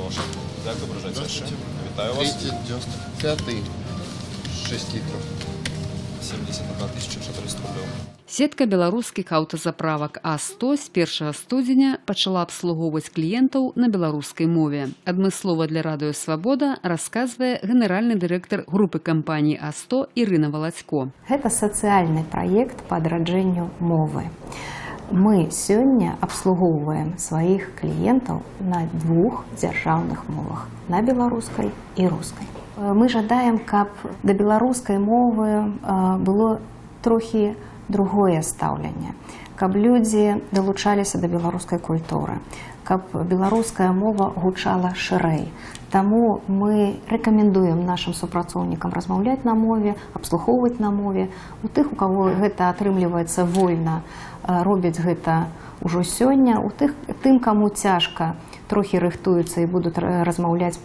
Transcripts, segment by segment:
Прошу. Як добре життя? Вітаю вас. 295, 6 литров. 71 400 рублів. Сетка беларускіх аўтазаправак А100 з 1 студзеня пачала абслугоўваць кліентаў на беларускай мове. Адмыслова для радыё «Свабода» расказвае генеральны дырэктар групы кампаній А100 Ірына Валацько. Гэта сацыяльны праект па адраджэнню мовы. Мы сёння абслугоўваем сваіх кліентаў на двух дзяржаўных мовах – на беларускай і рускай. Мы жадаем, каб да беларускай мовы было трохі другое стаўленне, каб людзі далучаліся да беларускай культуры, каб беларуская мова гучала шырэй. Таму мы рэкамендуем нашим супрацоўнікам размаўляць на мове, абслугоўваць на мове. У тых, у каго гэта атрымліваецца вольна, робяць гэта ўжо сёння. У тым, каму цяжка, трохі рыхтуюцца і будуць размаўляць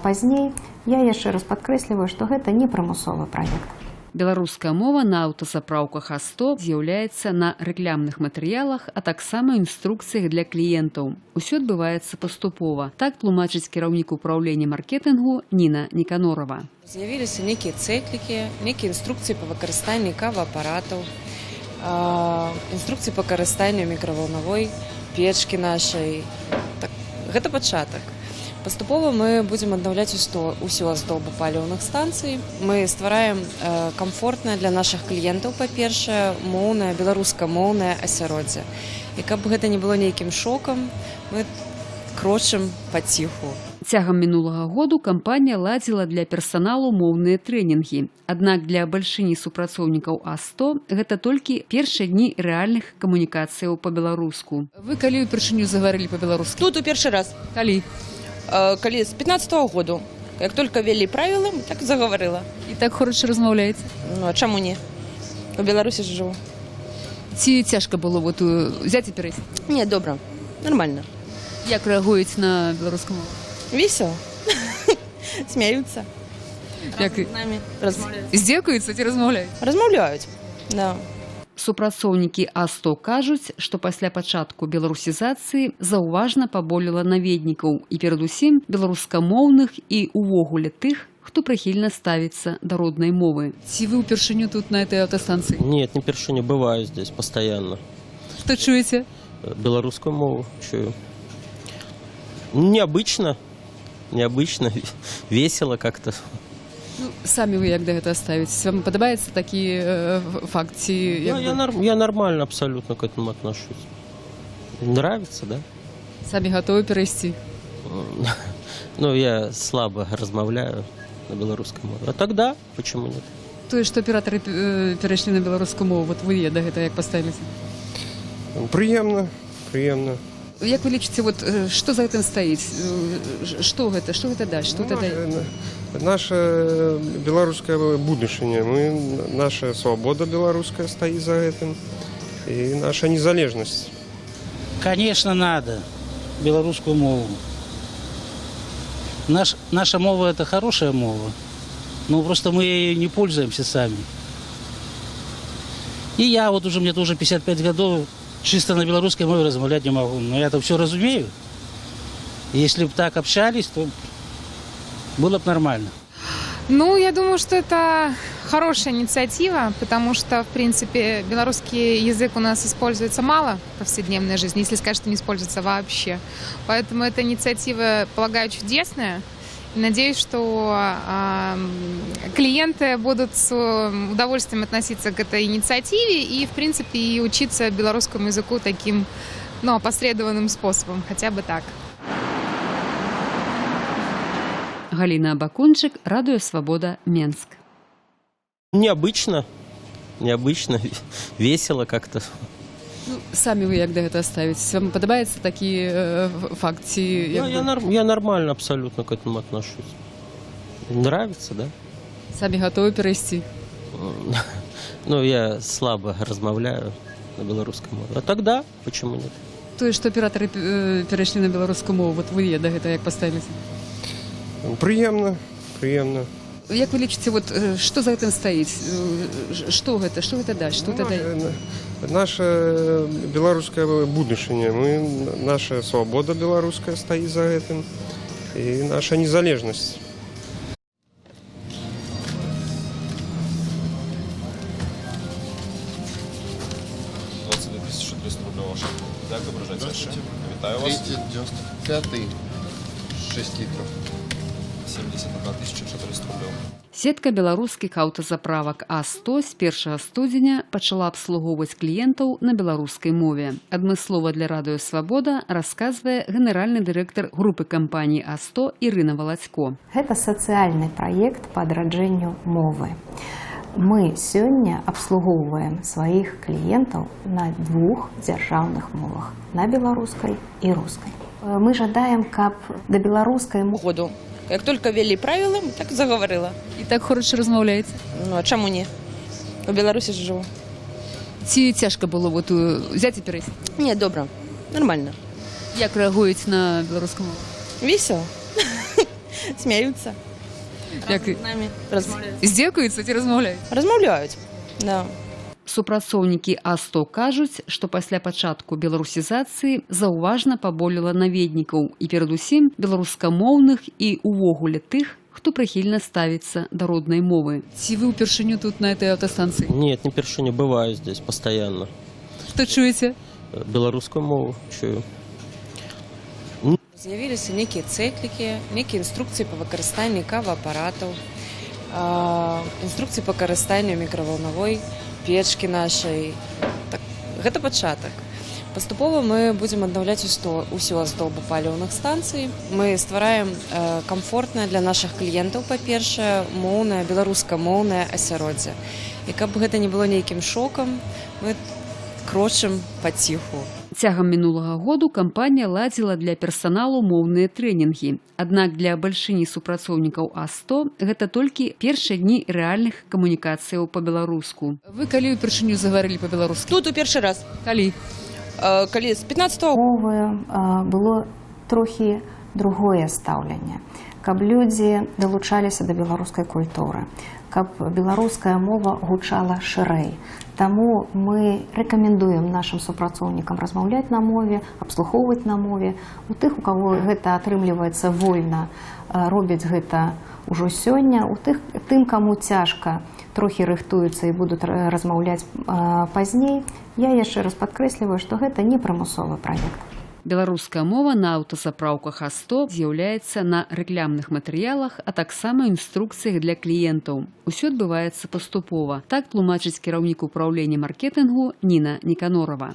пазней. Я яшчэ раз падкрэсліваю, што гэта не прымусовы праект. Беларуская мова на аўтазапраўках А100 з'яўляецца на рэкламных матэрыялах, а таксама інструкцыях для кліентаў. Усё адбываецца паступова. Так тлумачыць кіраўнік управлення маркетынгу Ніна Ніканорова. З'явіліся нейкія цэклікі, нейкія інструкцыі па выкарыстанні каваапаратаў, інструкцыі па карыстанню мікраволнавой печкі нашай. Гэта пачатак. Паступова мы будзем аднаўляць усю аздобу паліўных станцый. Мы ствараем камфортнае для нашых кліентаў, па-першае, моўнае, беларускамоўнае асяроддзе. І каб гэта не было нейкім шокам, мы крочым паціху. Цягам мінулага году кампанія ладзіла для персаналу моўныя трэнінгі. Аднак для бальшыні супрацоўнікаў А100 гэта толькі першыя дні рэальных камунікацыяў па-беларуску. Вы калі ўпершыню загаварылі па-беларуску? Тут у першы раз. Калі? Калі з 15-го году. Як толькі ввели правила, так заговорила. І так хороша размаўляеце? Ну, а чаму не? У Беларусі ж жыву. Ці цяжка было вот взяць і перайсці? Не, добра. Нормально. Як рэагуеце на беларускую мову? Весело. Смеются. Як З нами размаўляюць. Здзекаюцца ці размаўляюць? Размаўляюць, да. Супрацоўнікі А100 кажуць, што пасля пачатку беларусізацыі заўважна паболела наведнікаў і перадусім беларускамоўных і увогуле тых, хто прыхільна ставіцца да роднай мовы. Ці вы ўпершыню тут на этой аўтастанцыі? Нет, не впервые, бываю здесь постоянно. Што чуеце? Белорусскую мову чую. Необычно, весело как-то. Ну, самі вы як да гэта ставіцеся? Вам падабаецца такі факт? Я нормально абсолютно к этому отношусь. Нравится, да? Самі гатовы перайсці? Ну, я слабо размаўляю на белорусском мове. А тогда почему нет? Тое, што аператары перайшлі на беларускую мову, вот вы да гэта як паставіліся? Приемно. Як вы лічыце, вот, што за гэтым стаіць? Што гэта дасць? Што гэта дае? Наше беларускае будучыня. Наша свабода беларуская стаіць за гэтым. І наша незалежнасць. Конечно, надо белорусскую мову. Наша мова – это хорошая мова, но просто мы ею не пользуемся сами. И я вот уже, мне тоже 55 годов, чисто на белорусской мове размовлять не могу. Но я-то все разумею. Если бы так общались, то было бы нормально. Ну, я думаю, что это хорошая инициатива, потому что, в принципе, белорусский язык у нас используется мало в повседневной жизни, если сказать, что не используется вообще. Поэтому эта инициатива, полагаю, чудесная. И надеюсь, что клиенты будут с удовольствием относиться к этой инициативе и, в принципе, и учиться белорусскому языку таким, ну, опосредованным способом, хотя бы так. Галина Абакунчик, радио «Свобода», Менск. Необычно, весело как-то. Ну, самі вы як да гэта ставіцеся? Вам падабаецца такі факт? Я нормально абсолютно к этому отношусь. Нравится, да? Самі гатовы перайсці? Ну, я слабо размаўляю на белорусском мове. А тогда почему нет? Тое, што аператары перайшлі на беларускую мову, вот вы да гэта як паставіліся? Приемно. Як вы лічыце, вот, што за гэтым стаіць? Што гэта дасць? Што гэта дае? Наша беларуская будучыня. Наша свабода беларуская стаіць за гэтым. и наша незалежность. Здравствуйте, 1300 рублів ваша. Як ображається ще? Вітаю вас. 295 6 литров. 71 400 рублів. Сетка беларускіх аўтазаправак А100 з 1 студзеня пачала абслугоўваць кліентаў на беларускай мове. Адмыслова для радыё «Свабода» расказвае генеральны дырэктар групы кампаній А100 Ірына Валацько. Гэта сацыяльны праект па адраджэнню мовы. Мы сёння абслугоўваем сваіх кліентаў на двух дзяржаўных мовах, на беларускай і рускай. Мы жадаем, каб да беларускай мовы Году. Как только ввели правила, так заговорила. І так хороша размаўляеце. Ну, а чаму не? У Беларусі ж живу. Ці цяжка было вот взяць і перайсці? Не, добро. Нормально. Як рэагуеце на беларускую мову? Весело. Смеются. Як С нами размовляют. здзекуюцца ці размаўляюць? Размовляют. Да. Супрацоўнікі А100 кажуць, што пасля пачатку беларусізацыі заўважна паболела наведнікаў і перадусім беларускамоўных і увогуле тых, хто прыхільна ставіцца да роднай мовы. Ці вы ўпершыню тут на этой аўтастанцыі? Нет, не першыня, бываю здесь постоянно. Што чуеце? Белорусскую мову чую. З'явіліся некія цэклікі, некія інструкцыі па выкарыстанні каваапаратаў, інструкцыі па карыстанню мікравалнавой печкі нашай. Так, гэта пачатак. Паступова мы будзем аднаўляць усю аздобу паліўных станцый. Мы ствараем камфортнае для нашых кліентаў, па-першае, моўнае, беларускамоўнае асяроддзе. І каб гэта не было нейкім шокам, мы крочым паціху. Цягам мінулага году кампанія ладзіла для персаналу моўныя трэнінгі. Аднак для бальшыні супрацоўнікаў А100 гэта толькі першыя дні рэальных камунікацыяў па-беларуску. Вы калі ўпершыню загаварылі па-беларуску? Тут у першы раз. Калі? Калі з 15-го мовы было трохі другое стаўленне, каб людзі далучаліся да беларускай культуры, каб беларуская мова гучала шырэй. Таму мы рэкамендуем нашим супрацоўнікам размаўляць на мове, абслугоўваць на мове. У тых, у каго гэта атрымліваецца вольна, робяць гэта ўжо сёння. У тым, каму цяжка, трохі рыхтуюцца і будуць размаўляць пазней. Я яшчэ раз падкрэсліваю, што гэта не прымусовы праект. Беларуская мова на аўтазапраўках А100 з'яўляецца на рэкламных матэрыялах, а таксама інструкцыях для кліентаў. Усё адбываецца паступова. Так тлумачыць кіраўнік управлення маркетынгу Ніна Ніканорова.